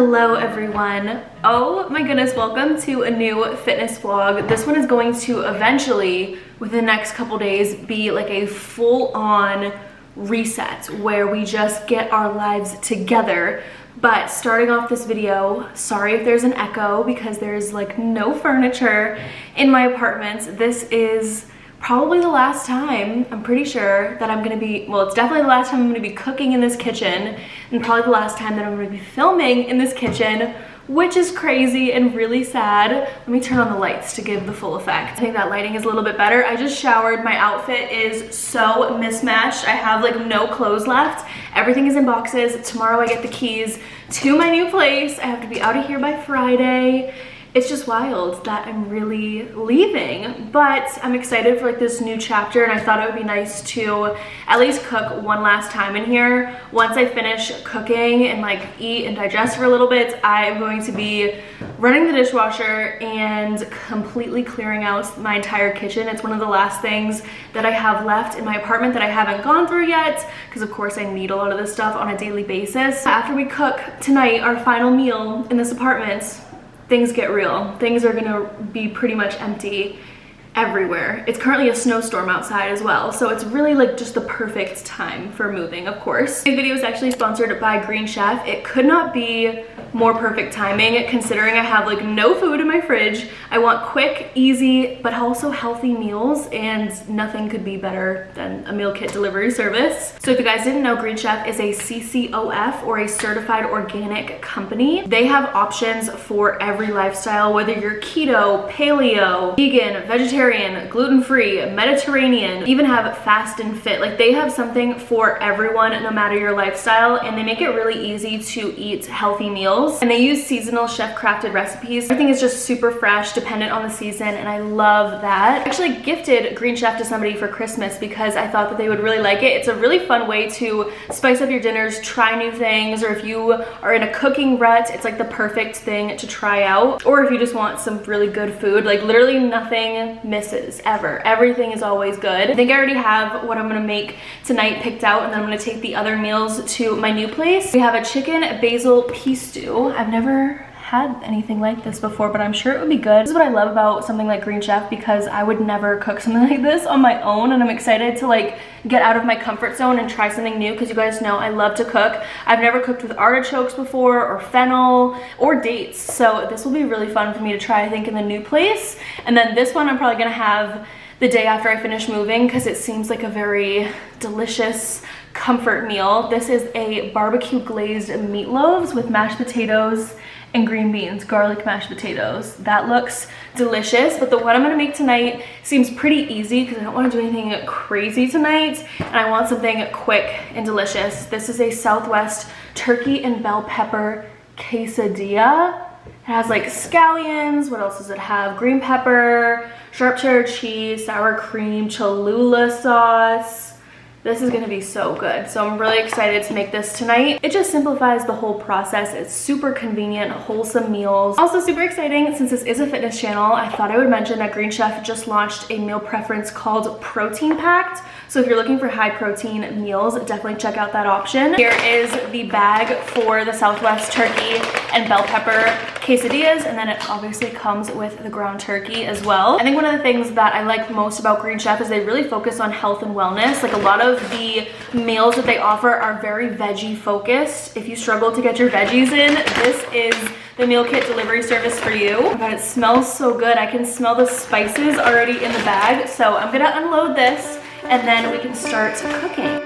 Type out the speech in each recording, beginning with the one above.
Hello everyone. Oh my goodness, welcome to a new fitness vlog. This one is going to eventually, within the next couple days, be like a full-on reset where we just get our lives together. But starting off this video, sorry if there's an echo because there's like no furniture in my apartment. This is probably the last time, I'm pretty sure, that I'm gonna be, well, it's definitely the last time I'm gonna be cooking in this kitchen, and probably the last time that I'm gonna be filming in this kitchen, which is crazy and really sad. Let me turn on the lights to give the full effect. I think that lighting is a little bit better. I just showered. My outfit is so mismatched. I have like no clothes left. Everything is in boxes. Tomorrow I get the keys to my new place. I have to be out of here by Friday. It's just wild that I'm really leaving, but I'm excited for like this new chapter, and I thought it would be nice to at least cook one last time in here. Once I finish cooking and like eat and digest for a little bit, I'm going to be running the dishwasher and completely clearing out my entire kitchen. It's one of the last things that I have left in my apartment that I haven't gone through yet, because of course I need a lot of this stuff on a daily basis. After we cook tonight, our final meal in this apartment, things get real. Things are gonna be pretty much empty everywhere. It's currently a snowstorm outside as well, so it's really like just the perfect time for moving, of course. This video is actually sponsored by Green Chef. It could not be more perfect timing considering I have like no food in my fridge. I want quick, easy, but also healthy meals, and nothing could be better than a meal kit delivery service. So if you guys didn't know, Green Chef is a CCOF, or a certified organic company. They have options for every lifestyle, whether you're keto, paleo, vegan, vegetarian, gluten-free, Mediterranean, even have fast and fit. Like, they have something for everyone no matter your lifestyle, and they make it really easy to eat healthy meals. And they use seasonal chef-crafted recipes. Everything is just super fresh, dependent on the season, and I love that. I actually gifted Green Chef to somebody for Christmas because I thought that they would really like it. It's a really fun way to spice up your dinners, try new things, or if you are in a cooking rut, it's like the perfect thing to try out. Or if you just want some really good food, like literally nothing misses ever. Everything is always good. I think I already have what I'm gonna make tonight picked out, and then I'm gonna take the other meals to my new place. We have a chicken basil pea stew. I've never had anything like this before, but I'm sure it would be good. This is what I love about something like Green Chef, because I would never cook something like this on my own, and I'm excited to like get out of my comfort zone and try something new, because you guys know I love to cook. I've never cooked with artichokes before, or fennel, or dates, so this will be really fun for me to try, I think, in the new place. And then this one I'm probably gonna have the day after I finish moving, because it seems like a very delicious comfort meal. This is a barbecue glazed meatloaves with mashed potatoes and green beans, garlic mashed potatoes. That looks delicious, but the one I'm gonna make tonight seems pretty easy because I don't wanna do anything crazy tonight, and I want something quick and delicious. This is a Southwest turkey and bell pepper quesadilla. It has like scallions, what else does it have? Green pepper, sharp cheddar cheese, sour cream, Cholula sauce. This is gonna be so good. So I'm really excited to make this tonight. It just simplifies the whole process. It's super convenient, wholesome meals. Also super exciting, since this is a fitness channel, I thought I would mention that Green Chef just launched a meal preference called Protein Packed. So if you're looking for high protein meals, definitely check out that option. Here is the bag for the Southwest turkey and bell pepper quesadillas, and then it obviously comes with the ground turkey as well. I think one of the things that I like most about Green Chef is they really focus on health and wellness. Like, a lot of the meals that they offer are very veggie focused. If you struggle to get your veggies in, this is the meal kit delivery service for you. Oh my God, it smells so good. I can smell the spices already in the bag. So I'm gonna unload this, and then we can start cooking.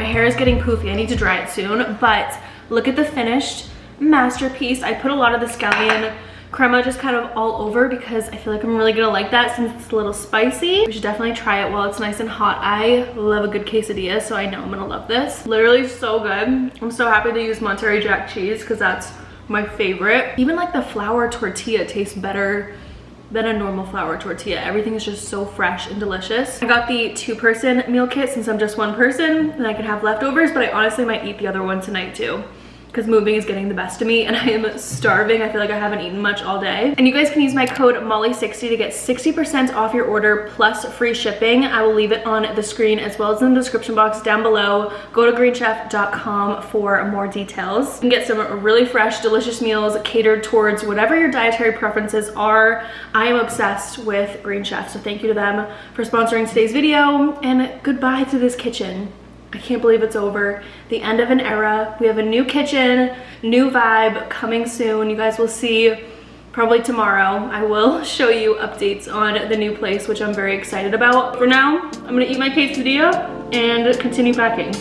hair is getting poofy. I need to dry it soon, but look at the finished masterpiece. I put a lot of the scallion crema just kind of all over because I feel like I'm really gonna like that since it's a little spicy. We should definitely try it while it's nice and hot. I love a good quesadilla, so I know I'm gonna love this. Literally so good. I'm so happy to use Monterey Jack cheese because that's my favorite. Even like the flour tortilla tastes better than a normal flour tortilla. Everything is just so fresh and delicious. I got the 2-person meal kit since I'm just 1 person and I can have leftovers, but I honestly might eat the other one tonight too, because moving is getting the best of me and I am starving. I feel like I haven't eaten much all day. And you guys can use my code Molly60 to get 60% off your order plus free shipping. I will leave it on the screen as well as in the description box down below. Go to greenchef.com for more details. You can get some really fresh, delicious meals catered towards whatever your dietary preferences are. I am obsessed with Green Chef, so thank you to them for sponsoring today's video, and goodbye to this kitchen. I can't believe it's over. The end of an era. We have a new kitchen, new vibe coming soon. You guys will see probably tomorrow. I will show you updates on the new place, which I'm very excited about. For now, I'm gonna eat my quesadilla and continue packing.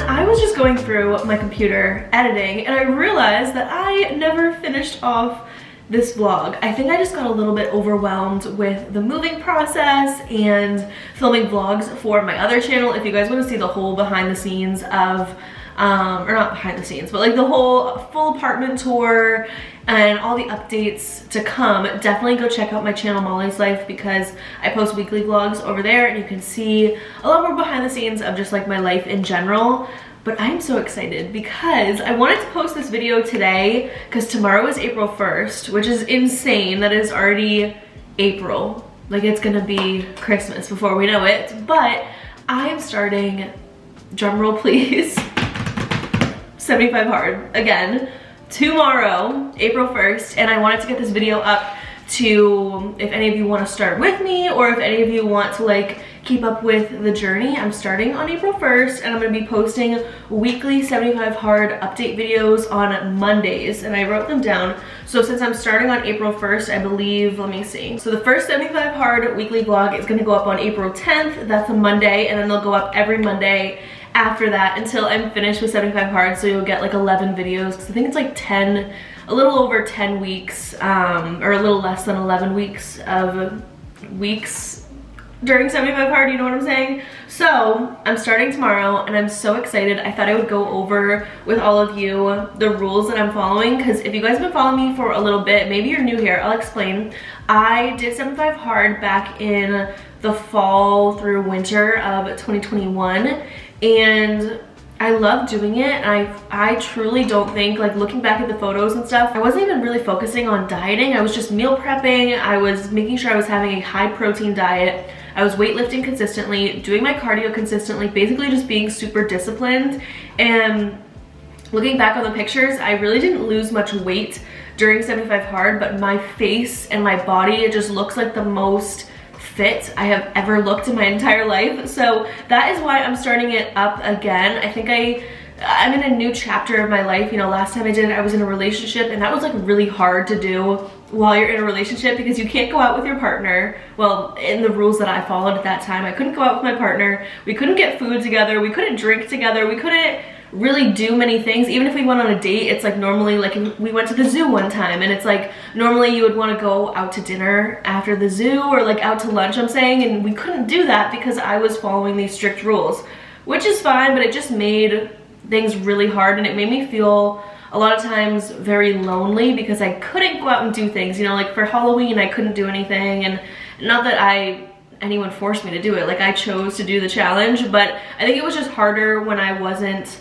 I was just going through my computer editing and I realized that I never finished off this vlog. I think I just got a little bit overwhelmed with the moving process and filming vlogs for my other channel. If you guys want to see the whole behind the scenes of or not behind the scenes, but like the whole full apartment tour and all the updates to come, definitely go check out my channel Molly's Life, because I post weekly vlogs over there and you can see a lot more behind the scenes of just like my life in general. But I'm so excited because I wanted to post this video today because tomorrow is April 1st, which is insane. That is already April. Like, it's gonna be Christmas before we know it. But I am starting, drumroll please, 75 hard again tomorrow, April 1st, and I wanted to get this video up to, if any of you want to start with me or if any of you want to like keep up with the journey. I'm starting on April 1st and I'm going to be posting weekly 75 hard update videos on Mondays, and I wrote them down. So since I'm starting on April 1st, I believe, let me see. So the first 75 hard weekly vlog is going to go up on April 10th. That's a Monday, and then they'll go up every Monday after that until I'm finished with 75 hard. So you'll get like 11 videos, because I think it's like 10, a little over 10 weeks, or a little less than 11 weeks of weeks during 75 hard, you know what I'm saying? So I'm starting tomorrow and I'm so excited. I thought I would go over with all of you the rules that I'm following, because if you guys have been following me for a little bit, maybe you're new here, I'll explain. I did 75 hard back in the fall through winter of 2021, and I love doing it. I truly don't think, like looking back at the photos and stuff, I wasn't even really focusing on dieting. I was just meal prepping. I was making sure I was having a high protein diet. I was weightlifting consistently, doing my cardio consistently, basically just being super disciplined. And looking back on the pictures, I really didn't lose much weight during 75 hard, but my face and my body, it just looks like the most fit I have ever looked in my entire life. So that is why I'm starting it up again. I think I'm in a new chapter of my life. You know, last time I did it, I was in a relationship, and that was like really hard to do while you're in a relationship, because you can't go out with your partner. Well, in the rules that I followed at that time, I couldn't go out with my partner. We couldn't get food together. We couldn't drink together. We couldn't really do many things. Even if we went on a date, it's like normally, like we went to the zoo one time, and it's like normally you would want to go out to dinner after the zoo or like out to lunch, I'm saying, and we couldn't do that because I was following these strict rules, which is fine, but it just made things really hard, and it made me feel a lot of times very lonely because I couldn't go out and do things. You know, like for Halloween I couldn't do anything, and not that anyone forced me to do it, like I chose to do the challenge, but I think it was just harder when I wasn't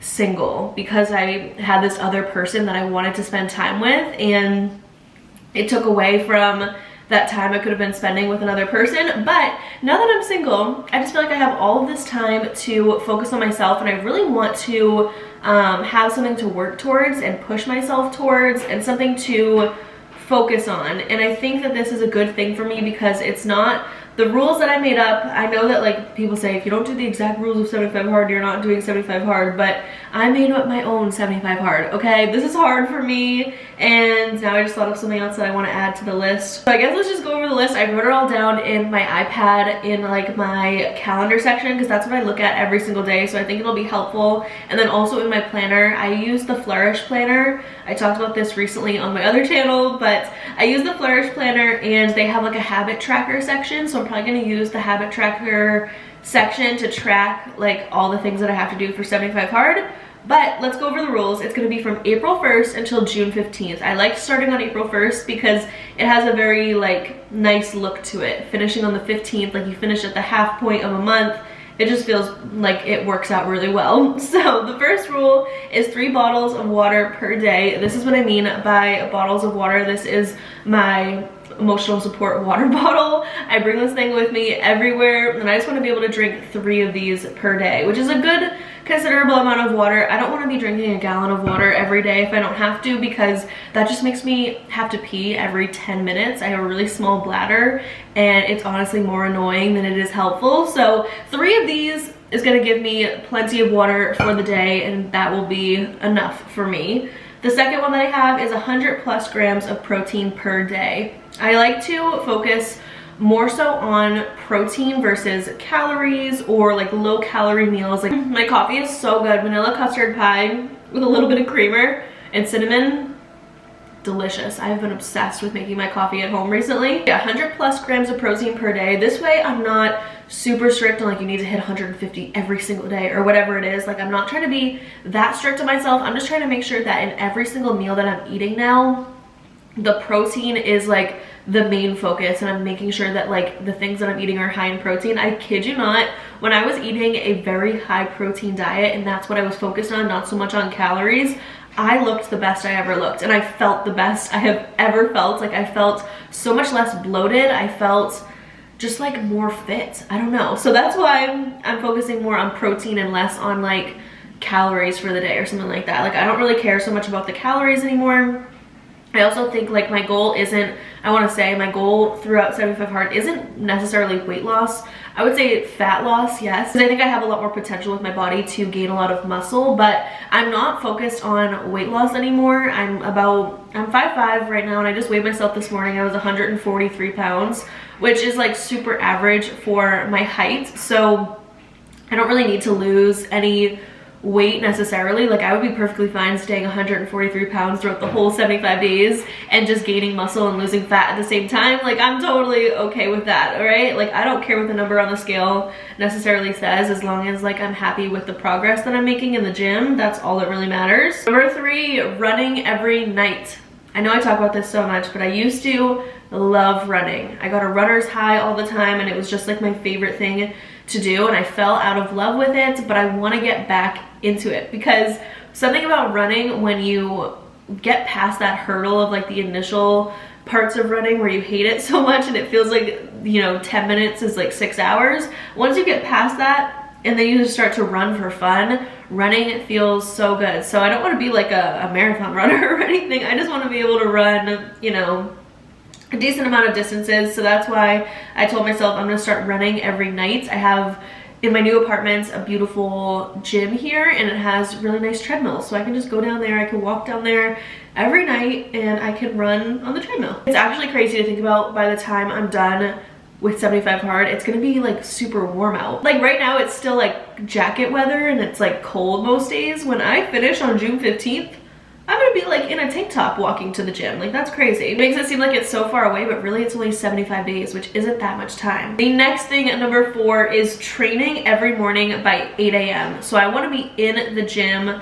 single because I had this other person that I wanted to spend time with, and it took away from that time I could have been spending with another person. But now that I'm single, I just feel like I have all of this time to focus on myself, and I really want to have something to work towards and push myself towards, and something to focus on. And I think that this is a good thing for me because it's not the rules that I made up. I know that like people say if you don't do the exact rules of 75 hard, you're not doing 75 hard, but I made up my own 75 hard, okay? This is hard for me, and now I just thought of something else that I want to add to the list. So I guess let's just go over the list. I wrote it all down in my iPad in like my calendar section because that's what I look at every single day, so I think it'll be helpful. And then also in my planner, I use the Flourish planner. I talked about this recently on my other channel, but I use the Flourish planner and they have like a habit tracker section, so I'm probably going to use the habit tracker section to track like all the things that I have to do for 75 hard. But let's go over the rules. It's going to be from April 1st until June 15th. I like starting on April 1st because it has a very like nice look to it. Finishing on the 15th, like you finish at the half point of a month, it just feels like it works out really well. So the first rule is 3 bottles of water per day. This is what I mean by bottles of water. This is my emotional support water bottle. I bring this thing with me everywhere, and I just want to be able to drink 3 of these per day, which is a good considerable amount of water. I don't want to be drinking a gallon of water every day if I don't have to, because that just makes me have to pee every 10 minutes. I have a really small bladder and it's honestly more annoying than it is helpful. So 3 of these is going to give me plenty of water for the day, and that will be enough for me. The second one that I have is 100+ grams of protein per day. I like to focus more so on protein versus calories or like low calorie meals. Like my coffee is so good. Vanilla custard pie with a little bit of creamer and cinnamon. Delicious. I've been obsessed with making my coffee at home recently. 100+ grams of protein per day. This way I'm not super strict on like you need to hit 150 every single day or whatever it is. Like I'm not trying to be that strict on myself. I'm just trying to make sure that in every single meal that I'm eating now, the protein is like the main focus, and I'm making sure that like the things that I'm eating are high in protein. I kid you not, when I was eating a very high protein diet and that's what I was focused on, not so much on calories, I looked the best I ever looked, and I felt the best I have ever felt. Like I felt so much less bloated. I felt just like more fit. I don't know. So that's why I'm focusing more on protein and less on like calories for the day or something like that. Like I don't really care so much about the calories anymore. I also think like my goal isn't, I want to say my goal throughout 75 hard isn't necessarily weight loss. I would say fat loss, yes, because I think I have a lot more potential with my body to gain a lot of muscle, but I'm not focused on weight loss anymore. I'm 5'5" right now, and I just weighed myself this morning. I was 143 pounds, which is like super average for my height. So I don't really need to lose any weight necessarily. Like I would be perfectly fine staying 143 pounds throughout the whole 75 days and just gaining muscle and losing fat at the same time. Like I'm totally okay with that, all right? Like I don't care what the number on the scale necessarily says, as long as like I'm happy with the progress that I'm making in the gym. That's all that really matters. Number 3, running every night. I know I talk about this so much, but I used to love running. I got a runner's high all the time, and it was just like my favorite thing to do, and I fell out of love with it, but I want to get back into it because something about running, when you get past that hurdle of like the initial parts of running where you hate it so much and it feels like, you know, 10 minutes is like 6 hours. Once you get past that and then you just start to run for fun, running feels so good. So I don't want to be like a marathon runner or anything. I just want to be able to run, you know, a decent amount of distances. So that's why I told myself I'm gonna start running every night. I have in my new apartment a beautiful gym here, and it has really nice treadmills, so I can just go down there. I can walk down there every night and I can run on the treadmill. It's actually crazy to think about. By the time I'm done with 75 hard, it's gonna be like super warm out. Like right now it's still like jacket weather and it's like cold most days. When I finish on June 15th, I'm gonna be like in a tank top walking to the gym. Like that's crazy. It makes it seem like it's so far away, but really it's only 75 days, which isn't that much time. The next thing at number 4 is training every morning by 8 a.m. So I wanna be in the gym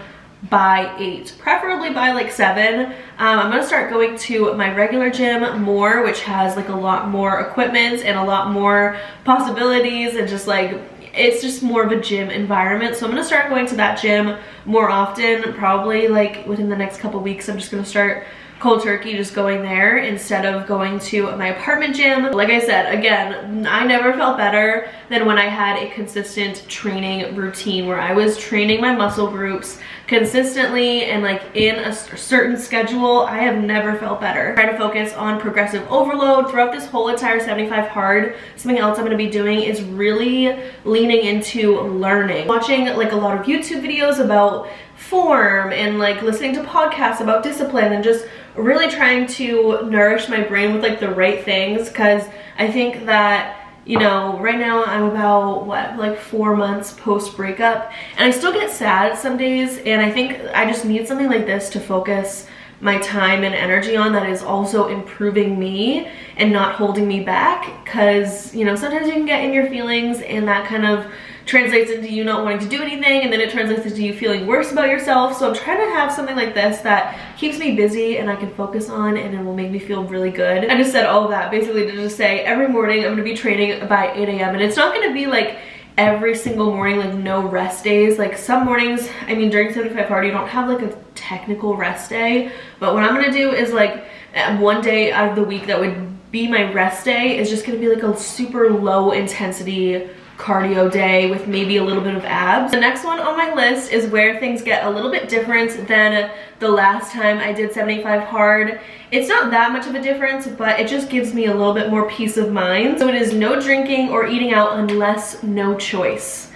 by 8, preferably by like 7. I'm gonna start going to my regular gym more, which has like a lot more equipment and a lot more possibilities, and just like it's just more of a gym environment. So I'm gonna start going to that gym more often. Probably like within the next couple weeks I'm just gonna start cold turkey just going there instead of going to my apartment gym. Like I said, again, I never felt better than when I had a consistent training routine where I was training my muscle groups consistently and like in a certain schedule. I have never felt better. Try to focus on progressive overload throughout this whole entire 75 hard. Something else I'm going to be doing is really leaning into learning, watching like a lot of YouTube videos about form and like listening to podcasts about discipline and just really trying to nourish my brain with like the right things, because I think that, you know, right now I'm about what, like 4 months post breakup, and I still get sad some days, and I think I just need something like this to focus my time and energy on that is also improving me and not holding me back, because, you know, sometimes you can get in your feelings and that kind of translates into you not wanting to do anything, and then it translates into you feeling worse about yourself. So I'm trying to have something like this that keeps me busy and I can focus on, and it will make me feel really good. I just said all of that basically to just say every morning I'm going to be training by 8 a.m. and it's not going to be like every single morning, like no rest days. Like some mornings, I mean during 75 hard you don't have like a technical rest day, but what I'm going to do is like one day out of the week that would be my rest day is just going to be like a super low intensity cardio day with maybe a little bit of abs. The next one on my list is where things get a little bit different than the last time I did 75 hard. It's not that much of a difference, but it just gives me a little bit more peace of mind. So it is no drinking or eating out unless no choice.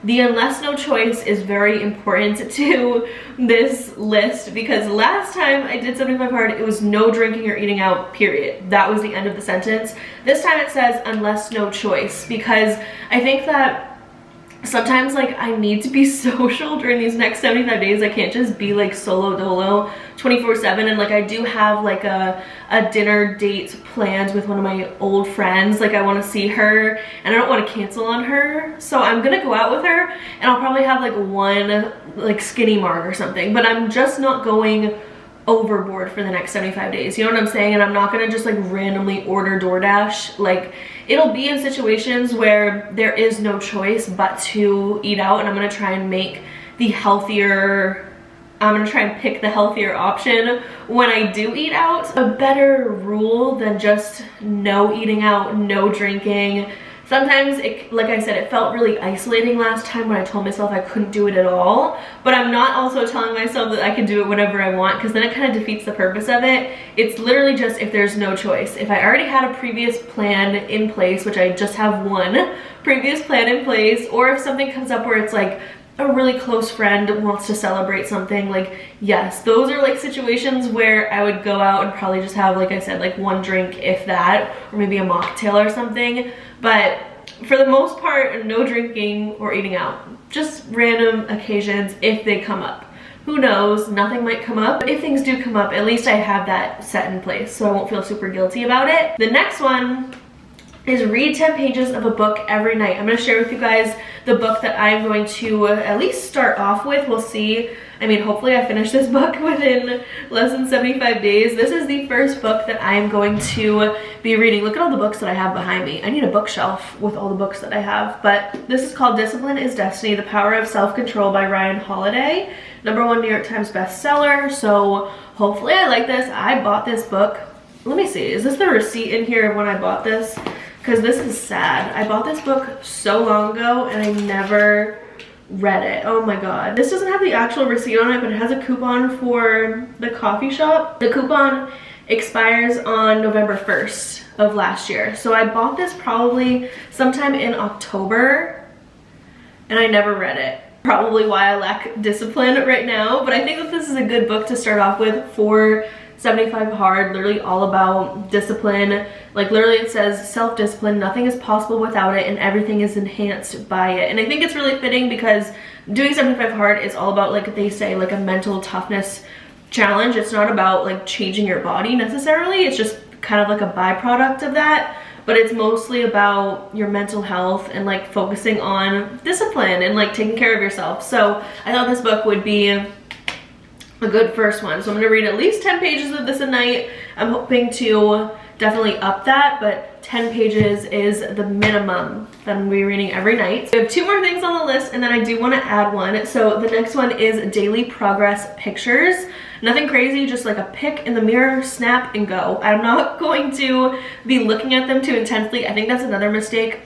The unless no choice is very important to this list, because last time I did 75 hard, it was no drinking or eating out, period. That was the end of the sentence. This time it says unless no choice, because I think that sometimes like I need to be social during these next 75 days. I can't just be like solo dolo 24/7, and like I do have like a dinner date planned with one of my old friends. Like I want to see her and I don't want to cancel on her, so I'm gonna go out with her and I'll probably have like one like skinny marg or something, but I'm just not going overboard for the next 75 days, you know what I'm saying? And I'm not gonna just like randomly order DoorDash. Like it'll be in situations where there is no choice but to eat out, and I'm gonna try and make the healthier, I'm gonna try and pick the healthier option when I do eat out. A better rule than just no eating out, no drinking. Sometimes, like I said, it felt really isolating last time when I told myself I couldn't do it at all, but I'm not also telling myself that I can do it whenever I want, because then it kind of defeats the purpose of it. It's literally just if there's no choice. If I already had a previous plan in place, which I just have one previous plan in place, or if something comes up where it's like a really close friend wants to celebrate something, like yes, those are like situations where I would go out and probably just have, like I said, like one drink if that, or maybe a mocktail or something. But for the most part, no drinking or eating out, just random occasions if they come up. Who knows, nothing might come up. If things do come up, at least I have that set in place so I won't feel super guilty about it. The next one is read 10 pages of a book every night. I'm going to share with you guys the book that I'm going to at least start off with. We'll see. I mean, hopefully I finish this book within less than 75 days. This is the first book that I am going to be reading. Look at all the books that I have behind me. I need a bookshelf with all the books that I have. But this is called Discipline is Destiny, The Power of Self-Control by Ryan Holiday. #1 New York Times bestseller. So hopefully I like this. I bought this book. Let me see. Is this the receipt in here of when I bought this? Because this is sad. I bought this book so long ago and I never read it. Oh my god. This doesn't have the actual receipt on it, but it has a coupon for the coffee shop. The coupon expires on November 1st of last year. So I bought this probably sometime in October and I never read it. Probably why I lack discipline right now, but I think that this is a good book to start off with for 75 hard, literally all about discipline. Like literally it says self-discipline, nothing is possible without it and everything is enhanced by it. And I think it's really fitting because doing 75 hard is all about, like they say, like a mental toughness challenge. It's not about like changing your body necessarily, it's just kind of like a byproduct of that, but it's mostly about your mental health and like focusing on discipline and like taking care of yourself. So I thought this book would be a good first one. So I'm gonna read at least 10 pages of this a night. I'm hoping to definitely up that, but 10 pages is the minimum that I'm gonna be reading every night. We have 2 more things on the list and then I do want to add one. So the next one is daily progress pictures. Nothing crazy, just like a pic in the mirror, snap, and go. I'm not going to be looking at them too intensely. I think that's another mistake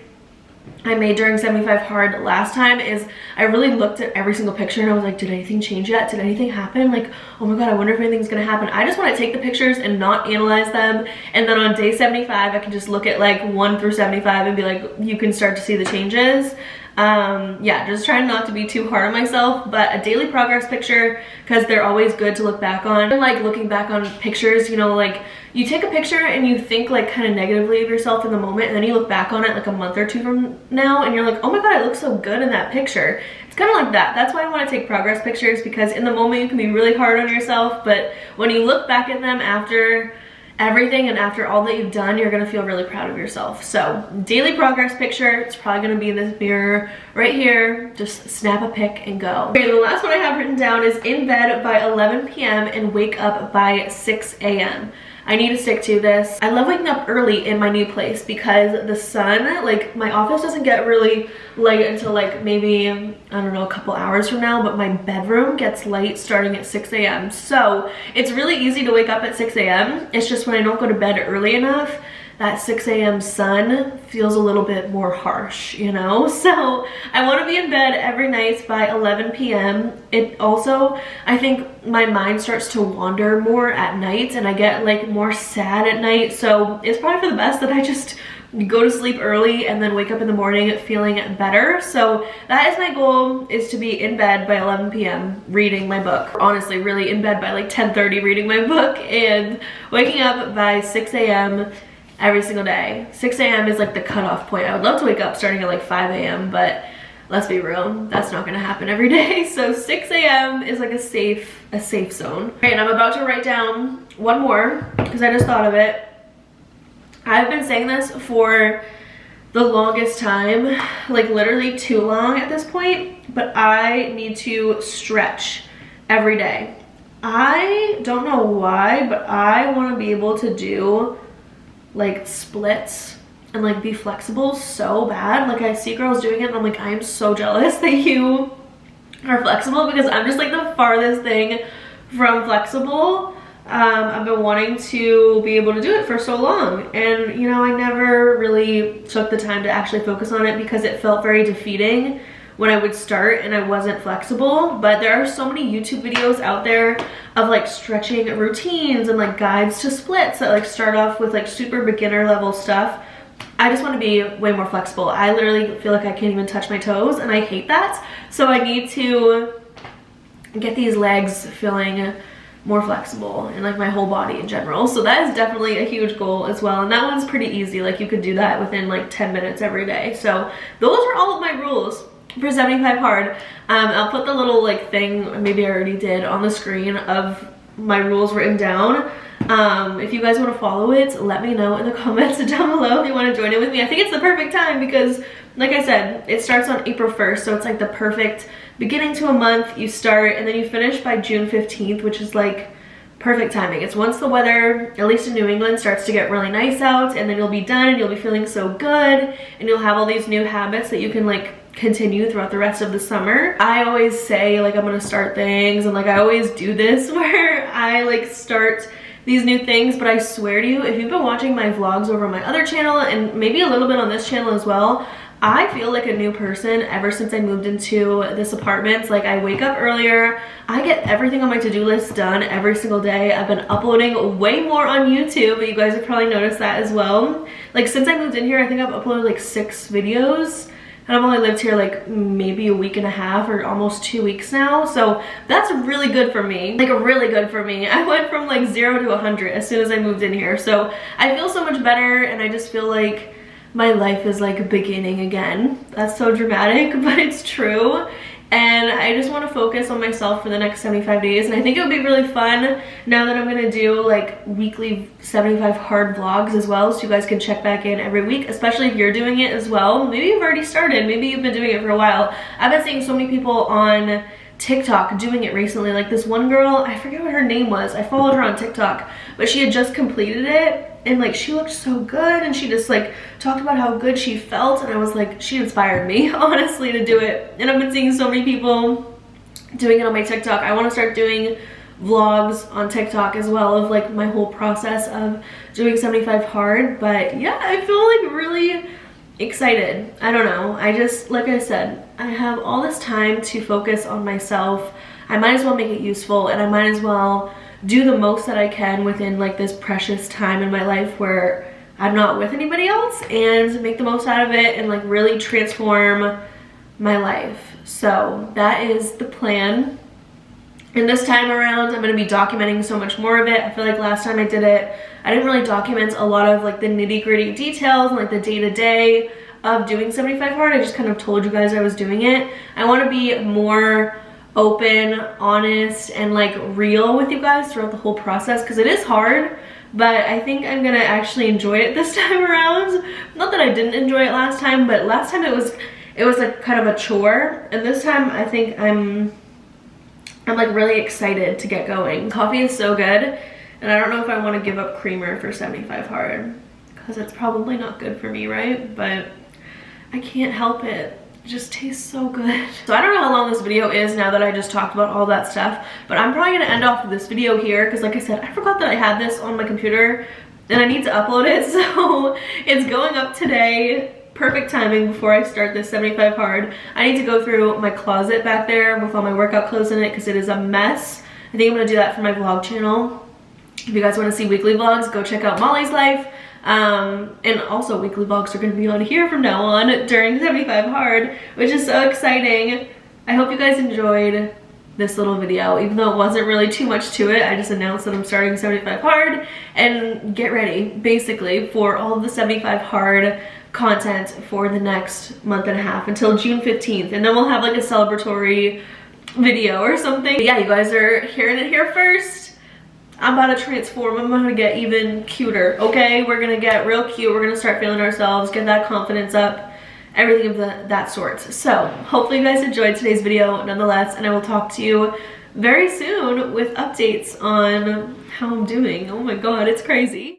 I made during 75 hard last time, is I really looked at every single picture and I was like, did anything change yet? Did anything happen? Like, oh my god, I wonder if anything's gonna happen. I just want to take the pictures and not analyze them, and then on day 75 I can just look at like 1 through 75 and be like, you can start to see the changes. Yeah, just trying not to be too hard on myself, but a daily progress picture, because they're always good to look back on. And like looking back on pictures, you know, like you take a picture and you think like kind of negatively of yourself in the moment, and then you look back on it like a month or two from now and you're like, oh my god, I look so good in that picture. It's kind of like that. That's why I want to take progress pictures, because in the moment you can be really hard on yourself, but when you look back at them after everything and after all that you've done, you're gonna feel really proud of yourself. So daily progress picture, it's probably gonna be in this mirror right here. Just snap a pic and go. Okay, the last one I have written down is in bed by 11 p.m. and wake up by 6 a.m. I need to stick to this. I love waking up early in my new place because the sun, like my office doesn't get really light until like maybe, I don't know, a couple hours from now, but my bedroom gets light starting at 6 a.m. So it's really easy to wake up at 6 a.m. It's just when I don't go to bed early enough, that 6 a.m. sun feels a little bit more harsh, you know? So I want to be in bed every night by 11 p.m. It also, I think my mind starts to wander more at night and I get like more sad at night. So it's probably for the best that I just go to sleep early and then wake up in the morning feeling better. So that is my goal, is to be in bed by 11 p.m. reading my book. Honestly, really in bed by like 10:30 reading my book and waking up by 6 a.m. every single day. 6 a.m. is like the cutoff point. I would love to wake up starting at like 5 a.m. but let's be real, that's not gonna happen every day. So 6 a.m. is like a safe zone. Okay, and I'm about to write down one more because I just thought of it. I've been saying this for the longest time, like literally too long at this point, but I need to stretch every day. I don't know why, but I want to be able to do like splits and like be flexible so bad. Like I see girls doing it and I'm like, I am so jealous that you are flexible, because I'm just like the farthest thing from flexible. I've been wanting to be able to do it for so long, and you know, I never really took the time to actually focus on it because it felt very defeating when I would start and I wasn't flexible. But there are so many YouTube videos out there of like stretching routines and like guides to splits that like start off with like super beginner level stuff. I just want to be way more flexible. I literally feel like I can't even touch my toes and I hate that. So I need to get these legs feeling more flexible and like my whole body in general. So that is definitely a huge goal as well, and that one's pretty easy. Like you could do that within like 10 minutes every day. So those are all of my rules for 75 hard. I'll put the little like thing, maybe I already did, on the screen of my rules written down. If you guys want to follow it, let me know in the comments down below if you want to join it with me. I think it's the perfect time because, like I said, it starts on April 1st, so it's like the perfect beginning to a month. You start and then you finish by June 15th, which is like perfect timing. It's once the weather, at least in New England, starts to get really nice out, and then you'll be done and you'll be feeling so good, and you'll have all these new habits that you can like continue throughout the rest of the summer. I always say like I'm gonna start things, and like I always do this where I like start these new things, but I swear to you, if you've been watching my vlogs over on my other channel and maybe a little bit on this channel as well, I feel like a new person ever since I moved into this apartment. Like I wake up earlier, I get everything on my to-do list done every single day. I've been uploading way more on YouTube, you guys have probably noticed that as well. Like since I moved in here, I think I've uploaded like 6 videos. And I've only lived here like maybe a week and a half or almost 2 weeks now. So that's really good for me, like really good for me. I went from like 0 to 100 as soon as I moved in here. So I feel so much better, and I just feel like my life is like beginning again. That's so dramatic, but it's true. And I just want to focus on myself for the next 75 days. And I think it would be really fun now that I'm going to do like weekly 75 hard vlogs as well, so you guys can check back in every week, especially if you're doing it as well. Maybe you've already started, maybe you've been doing it for a while. I've been seeing so many people on TikTok doing it recently. Like this one girl, I forget what her name was, I followed her on TikTok, but she had just completed it and like she looked so good, and she just like talked about how good she felt, and I was like, she inspired me honestly to do it. And I've been seeing so many people doing it on my TikTok. I want to start doing vlogs on TikTok as well of like my whole process of doing 75 hard. But yeah, I feel like really excited. I don't know, I just, like I said, I have all this time to focus on myself. I might as well make it useful, and I might as well do the most that I can within like this precious time in my life where I'm not with anybody else, and make the most out of it and like really transform my life. So that is the plan. And this time around, I'm going to be documenting so much more of it. I feel like last time I did it, I didn't really document a lot of like the nitty-gritty details and like the day-to-day of doing 75 hard. I just kind of told you guys I was doing it. I want to be more open, honest, and like real with you guys throughout the whole process, because it is hard, but I think I'm gonna actually enjoy it this time around. Not that I didn't enjoy it last time, but last time it was like kind of a chore, and this time I think I'm like really excited to get going. Coffee is so good, and I don't know if I want to give up creamer for 75 hard, because it's probably not good for me, right? But I can't help it. It just tastes so good. So I don't know how long this video is now that I just talked about all that stuff, but I'm probably gonna end off this video here because, like I said, I forgot that I had this on my computer and I need to upload it, so it's going up today. Perfect timing before I start this 75 hard. I need to go through my closet back there with all my workout clothes in it because it is a mess. I think I'm gonna do that for my vlog channel. If you guys want to see weekly vlogs, go check out Molly's Life. And also weekly vlogs are going to be on here from now on during 75 hard, which is so exciting. I hope you guys enjoyed this little video, even though it wasn't really too much to it. I just announced that I'm starting 75 hard, and get ready basically for all of the 75 hard content for the next month and a half until June 15th, and then we'll have like a celebratory video or something. But yeah, you guys are hearing it here first. I'm about to transform. I'm gonna get even cuter, okay? We're gonna get real cute. We're gonna start feeling ourselves, get that confidence up, everything of that sort. So hopefully you guys enjoyed today's video nonetheless, and I will talk to you very soon with updates on how I'm doing. Oh my god, it's crazy.